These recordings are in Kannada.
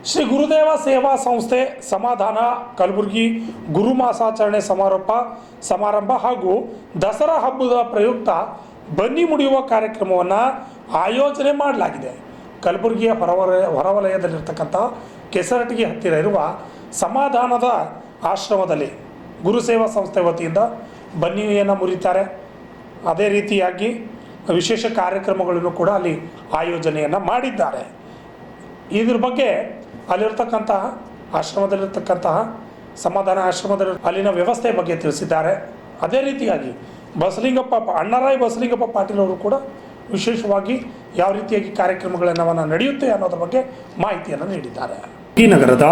ಶ್ರೀ ಗುರುದೇವ ಸೇವಾ ಸಂಸ್ಥೆ ಸಮಾಧಾನ ಕಲಬುರಗಿ ಗುರು ಮಾಸಾಚರಣೆ ಸಮಾರಂಭ ಹಾಗೂ ದಸರಾ ಹಬ್ಬದ ಪ್ರಯುಕ್ತ ಬನ್ನಿ ಮುಡಿಯುವ ಕಾರ್ಯಕ್ರಮವನ್ನು ಆಯೋಜನೆ ಮಾಡಲಾಗಿದೆ. ಕಲಬುರಗಿಯ ಹೊರವಲಯದಲ್ಲಿರ್ತಕ್ಕಂಥ ಕೆಸರಟ್ಟಿಗೆ ಹತ್ತಿರ ಇರುವ ಸಮಾಧಾನದ ಆಶ್ರಮದಲ್ಲಿ ಗುರು ಸೇವಾ ಸಂಸ್ಥೆ ವತಿಯಿಂದ ಬನ್ನಿಯನ್ನು ಮುರಿತಾರೆ. ಅದೇ ರೀತಿಯಾಗಿ ವಿಶೇಷ ಕಾರ್ಯಕ್ರಮಗಳನ್ನು ಕೂಡ ಅಲ್ಲಿ ಆಯೋಜನೆಯನ್ನು ಮಾಡಿದ್ದಾರೆ. ಇದ್ರ ಬಗ್ಗೆ ಅಲ್ಲಿರ್ತಕ್ಕಂತಹ ಆಶ್ರಮದಲ್ಲಿರ್ತಕ್ಕಂತಹ ಸಮಾಧಾನ ಆಶ್ರಮದಲ್ಲಿ ಅಲ್ಲಿನ ವ್ಯವಸ್ಥೆ ಬಗ್ಗೆ ತಿಳಿಸಿದ್ದಾರೆ. ಅದೇ ರೀತಿಯಾಗಿ ಅಣ್ಣಾರಾಯ ಬಸಲಿಂಗಪ್ಪ ಪಾಟೀಲ್ ಅವರು ಕೂಡ ವಿಶೇಷವಾಗಿ ಯಾವ ರೀತಿಯಾಗಿ ಕಾರ್ಯಕ್ರಮಗಳನ್ನು ನಡೆಯುತ್ತೆ ಅನ್ನೋದ್ರ ಬಗ್ಗೆ ಮಾಹಿತಿಯನ್ನು ನೀಡಿದ್ದಾರೆ. ಈ ನಗರದ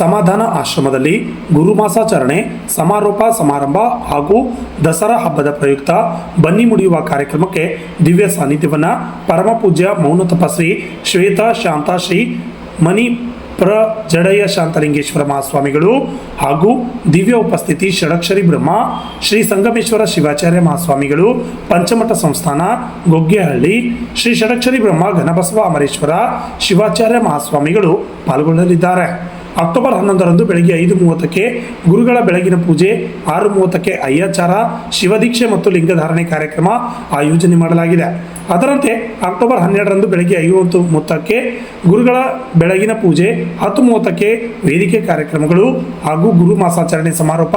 ಸಮಾಧಾನ ಆಶ್ರಮದಲ್ಲಿ ಗುರುಮಾಸಾಚರಣೆ ಸಮಾರಂಭ ಹಾಗೂ ದಸರಾ ಹಬ್ಬದ ಪ್ರಯುಕ್ತ ಬನ್ನಿ ಮುಡಿಯುವ ಕಾರ್ಯಕ್ರಮಕ್ಕೆ ದಿವ್ಯ ಸಾನ್ನಿಧ್ಯವನ್ನು ಪರಮ ಪೂಜ್ಯ ಮೌನ ತಪಸ್ವಿ ಶ್ವೇತಾ ಶಾಂತ ಶ್ರೀ ಮನಿ ಜಡಯ್ಯ ಶಾಂತಲಿಂಗೇಶ್ವರ ಮಹಾಸ್ವಾಮಿಗಳು ಹಾಗೂ ದಿವ್ಯ ಉಪಸ್ಥಿತಿ ಷಡಕ್ಷರಿ ಬ್ರಹ್ಮ ಶ್ರೀ ಸಂಗಮೇಶ್ವರ ಶಿವಾಚಾರ್ಯ ಮಹಾಸ್ವಾಮಿಗಳು, ಪಂಚಮಠ ಸಂಸ್ಥಾನ ಗೊಗ್ಗೆಹಳ್ಳಿ ಶ್ರೀ ಷಡಕ್ಷರಿ ಬ್ರಹ್ಮ ಘನಬಸವ ಅಮರೇಶ್ವರ ಶಿವಾಚಾರ್ಯ ಮಹಾಸ್ವಾಮಿಗಳು ಪಾಲ್ಗೊಳ್ಳಲಿದ್ದಾರೆ. ಅಕ್ಟೋಬರ್ 11ರಂದು ಬೆಳಗ್ಗೆ 5:30ಕ್ಕೆ ಗುರುಗಳ ಬೆಳಗಿನ ಪೂಜೆ, 6:30ಕ್ಕೆ ಅಯ್ಯಾಚಾರ, ಶಿವದೀಕ್ಷೆ ಮತ್ತು ಲಿಂಗಧಾರಣೆ ಕಾರ್ಯಕ್ರಮ ಆಯೋಜನೆ ಮಾಡಲಾಗಿದೆ. ಅದರಂತೆ ಅಕ್ಟೋಬರ್ 12ರಂದು ಬೆಳಗ್ಗೆ 5:30ಕ್ಕೆ ಗುರುಗಳ ಬೆಳಗಿನ ಪೂಜೆ, 10:30ಕ್ಕೆ ವೇದಿಕೆ ಕಾರ್ಯಕ್ರಮಗಳು ಹಾಗೂ ಗುರು ಮಾಸಾಚರಣೆ ಸಮಾರಂಭ,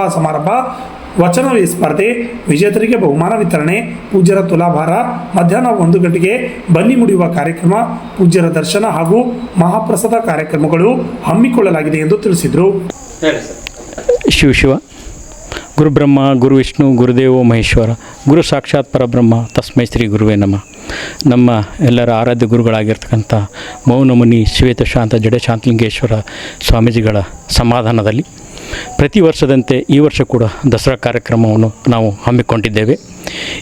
ವಚನ ಸ್ಪರ್ಧೆ, ವಿಜೇತರಿಗೆ ಬಹುಮಾನ ವಿತರಣೆ, ಪೂಜ್ಯರ ತುಲಾಭಾರ, ಮಧ್ಯಾಹ್ನ 1 ಗಂಟೆಗೆ ಬನ್ನಿ ಮುಡಿಯುವ ಕಾರ್ಯಕ್ರಮ, ಪೂಜ್ಯರ ದರ್ಶನ ಹಾಗೂ ಮಹಾಪ್ರಸಾದ ಕಾರ್ಯಕ್ರಮಗಳು ಹಮ್ಮಿಕೊಳ್ಳಲಾಗಿದೆ ಎಂದು ತಿಳಿಸಿದರು. ಶಿವ ಗುರು ಬ್ರಹ್ಮ ಗುರು ವಿಷ್ಣು ಗುರುದೇವೋ ಮಹೇಶ್ವರ ಗುರು ಸಾಕ್ಷಾತ್ ಪರಬ್ರಹ್ಮ ತಸ್ಮೈ ಶ್ರೀ ಗುರುವೇ ನಮಃ. ನಮ್ಮ ಎಲ್ಲರ ಆರಾಧ್ಯ ಗುರುಗಳಾಗಿರ್ತಕ್ಕಂಥ ಮೌನಮುನಿ ಶ್ವೇತಶಾಂತ ಜಡಶಾಂತಲಿಂಗೇಶ್ವರ ಸ್ವಾಮೀಜಿಗಳ ಸಮಾಧಾನದಲ್ಲಿ ಪ್ರತಿ ವರ್ಷದಂತೆ ಈ ವರ್ಷ ಕೂಡ ದಸರಾ ಕಾರ್ಯಕ್ರಮವನ್ನು ನಾವು ಹಮ್ಮಿಕೊಂಡಿದ್ದೇವೆ.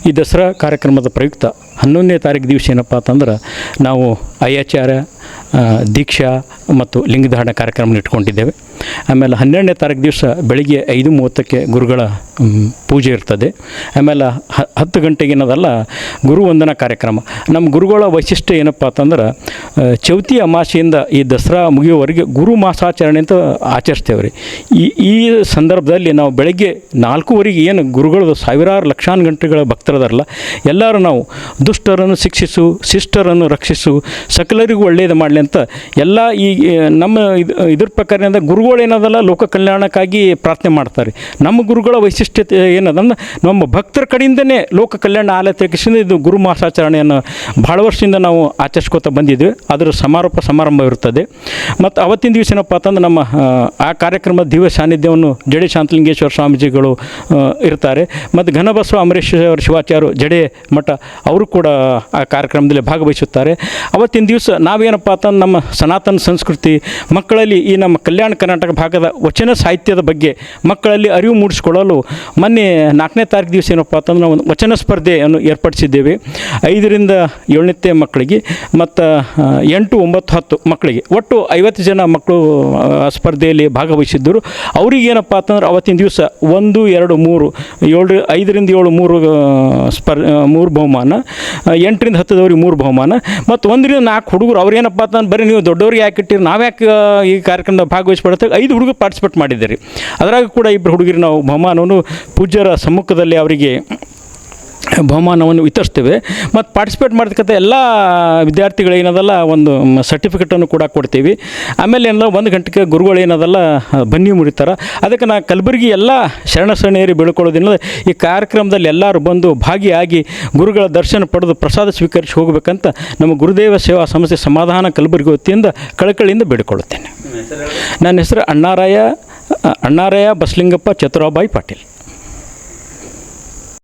ಈ ದಸರಾ ಕಾರ್ಯಕ್ರಮದ ಪ್ರಯುಕ್ತ 11ನೇ ತಾರೀಕು ದಿವಸ ಏನಪ್ಪ ಅಂತಂದ್ರೆ ನಾವು ಅಯ್ಯಾಚಾರ, ದೀಕ್ಷಾ ಮತ್ತು ಲಿಂಗಧಾರಣ ಕಾರ್ಯಕ್ರಮ ಇಟ್ಕೊಂಡಿದ್ದೇವೆ. ಆಮೇಲೆ 12ನೇ ತಾರೀಕು ದಿವಸ ಬೆಳಿಗ್ಗೆ 5:30ಕ್ಕೆ ಗುರುಗಳ ಪೂಜೆ ಇರ್ತದೆ. ಆಮೇಲೆ 10 ಗಂಟೆಗೆ ಏನದಲ್ಲ ಗುರು ವಂದನಾ ಕಾರ್ಯಕ್ರಮ. ನಮ್ಮ ಗುರುಗಳ ವೈಶಿಷ್ಟ್ಯ ಏನಪ್ಪ ಅಂತಂದ್ರೆ ಚೌತಿ ಅಮಾಸೆಯಿಂದ ಈ ದಸರಾ ಮುಗಿಯುವವರೆಗೆ ಗುರು ಮಾಸಾಚರಣೆ ಅಂತ ಆಚರಿಸ್ತೇವೆ ರೀ. ಈ ಸಂದರ್ಭದಲ್ಲಿ ನಾವು ಬೆಳಗ್ಗೆ 4:15 ಏನು ಗುರುಗಳದು ಸಾವಿರಾರು ಲಕ್ಷಾನು ಗಂಟೆಗಳ ಭಕ್ತರದಾರಲ್ಲ, ಎಲ್ಲರೂ ನಾವು ದುಷ್ಟರನ್ನು ಶಿಕ್ಷಿಸು, ಶಿಷ್ಟರನ್ನು ರಕ್ಷಿಸು, ಸಕಲರಿಗೂ ಒಳ್ಳೆಯದು ಮಾಡಲಿ ಅಂತ ಎಲ್ಲ ಈ ನಮ್ಮ ಇದ್ರ ಪ್ರಕಾರದಿಂದ ಗುರುಗಳು ಏನದಲ್ಲ ಲೋಕ ಕಲ್ಯಾಣಕ್ಕಾಗಿ ಪ್ರಾರ್ಥನೆ ಮಾಡ್ತಾರೆ. ನಮ್ಮ ಗುರುಗಳ ವೈಶಿಷ್ಟ್ಯತೆ ಏನದಂದ್ರೆ ನಮ್ಮ ಭಕ್ತರ ಕಡೆಯಿಂದನೇ ಲೋಕ ಕಲ್ಯಾಣ ಆಲಯಕ್ಕೆ ಇದು ಗುರು ಮಾಸಾಚರಣೆಯನ್ನು ಭಾಳ ವರ್ಷದಿಂದ ನಾವು ಆಚರಿಸ್ಕೋತಾ ಬಂದಿದ್ವಿ. ಅದರ ಸಮಾರಂಭ ಇರುತ್ತದೆ. ಮತ್ತು ಅವತ್ತಿನ ದಿವಸ ಏನಪ್ಪ ಅಂತಂದ್ರೆ ನಮ್ಮ ಆ ಕಾರ್ಯಕ್ರಮದ ದಿವ್ಯ ಸಾನ್ನಿಧ್ಯವನ್ನು ಜಡೆ ಶಾಂತಲಿಂಗೇಶ್ವರ ಸ್ವಾಮೀಜಿಗಳು ಇರ್ತಾರೆ. ಮತ್ತು ಘನಬಸವ ಅಮರೇಶ್ವರ ಶಿವಾಚಾರ್ಯ ಜಡೆ ಮಠ ಅವರು ಕೂಡ ಆ ಕಾರ್ಯಕ್ರಮದಲ್ಲಿ ಭಾಗವಹಿಸುತ್ತಾರೆ. ಅವತ್ತಿನ ದಿವಸ ನಾವೇನಪ್ಪ ಅಂತಂದ್ರೆ ನಮ್ಮ ಸನಾತನ ಸಂಸ್ಕೃತಿ ಮಕ್ಕಳಲ್ಲಿ ಈ ನಮ್ಮ ಕಲ್ಯಾಣ ಕರ್ನಾಟಕ ಭಾಗದ ವಚನ ಸಾಹಿತ್ಯದ ಬಗ್ಗೆ ಮಕ್ಕಳಲ್ಲಿ ಅರಿವು ಮೂಡಿಸಿಕೊಳ್ಳಲು ಮೊನ್ನೆ 4ನೇ ತಾರೀಕು ದಿವಸ ಏನಪ್ಪ ಅಂತಂದ್ರೆ ನಾವು ವಚನ ಸ್ಪರ್ಧೆಯನ್ನು ಏರ್ಪಡಿಸಿದ್ದೇವೆ. 5ರಿಂದ 7ನೇ ಮಕ್ಕಳಿಗೆ ಮತ್ತು 8, 9, 10 ಮಕ್ಕಳಿಗೆ ಒಟ್ಟು 50 ಜನ ಮಕ್ಕಳು ಸ್ಪರ್ಧೆಯಲ್ಲಿ ಭಾಗವಹಿಸಿದ್ದರು. ಅವ್ರಿಗೆ ಏನಪ್ಪ ಅಂತಂದ್ರೆ ಅವತ್ತಿನ ದಿವಸ 1, 2, 3, 5ರಿಂದ 7 3 ಬಹುಮಾನ, 8ರಿಂದ 10ದವ್ರಿಗೆ 3 ಬಹುಮಾನ ಮತ್ತು 1ರಿಂದ 4 ಹುಡುಗರು ಅವ್ರೇನಪ್ಪ ಅಂತಂದ್ರೆ ಬರೀ ನೀವು ದೊಡ್ಡವ್ರಿಗೆ ಯಾಕೆ ಇಟ್ಟಿರಿ, ನಾವ್ಯಾಕೆ ಈ ಕಾರ್ಯಕ್ರಮದ ಭಾಗವಹಿಸ್ಬಿಡುತ್ತೆ 5 ಹುಡುಗರು ಪಾರ್ಟಿಸಿಪೇಟ್ ಮಾಡಿದ್ದಾರೆ. ಅದರಾಗ ಕೂಡ 2 ಹುಡುಗರಿಗೆ ನಾವು ಬಹುಮಾನವನ್ನು ಪೂಜ್ಯರ ಸಮ್ಮುಖದಲ್ಲಿ ಅವರಿಗೆ ಬಹುಮಾನವನ್ನು ವಿತರಿಸ್ತೇವೆ. ಮತ್ತು ಪಾರ್ಟಿಸಿಪೇಟ್ ಮಾಡ್ತಕ್ಕಂಥ ಎಲ್ಲ ವಿದ್ಯಾರ್ಥಿಗಳು ಏನದಲ್ಲ ಒಂದು ಸರ್ಟಿಫಿಕೇಟನ್ನು ಕೂಡ ಕೊಡ್ತೀವಿ. ಆಮೇಲೆ ಏನಲ್ಲ 1 ಗಂಟೆಗೆ ಗುರುಗಳು ಏನದಲ್ಲ ಬನ್ನಿ ಮುರಿತಾರೆ. ಅದಕ್ಕೆ ನಾ ಕಲಬುರಗಿ ಎಲ್ಲ ಶರಣೇರಿ ಬೀಳ್ಕೊಳ್ಳೋದಿಲ್ಲ, ಈ ಕಾರ್ಯಕ್ರಮದಲ್ಲಿ ಎಲ್ಲರೂ ಬಂದು ಭಾಗಿಯಾಗಿ ಗುರುಗಳ ದರ್ಶನ ಪಡೆದು ಪ್ರಸಾದ ಸ್ವೀಕರಿಸಿ ಹೋಗಬೇಕಂತ ನಮ್ಮ ಗುರುದೇವ ಸೇವಾ ಸಂಸ್ಥೆ ಸಮಾಧಾನ ಕಲಬುರಗಿ ವತಿಯಿಂದ ಕಳಕಳಿಯಿಂದ ಬೇಡಿಕೊಳ್ಳುತ್ತೇನೆ. ನನ್ನ ಹೆಸರು ಅಣ್ಣಾರಾಯ ಬಸಲಿಂಗಪ್ಪ ಚತುರಾಬಾಯಿ ಪಾಟೀಲ್.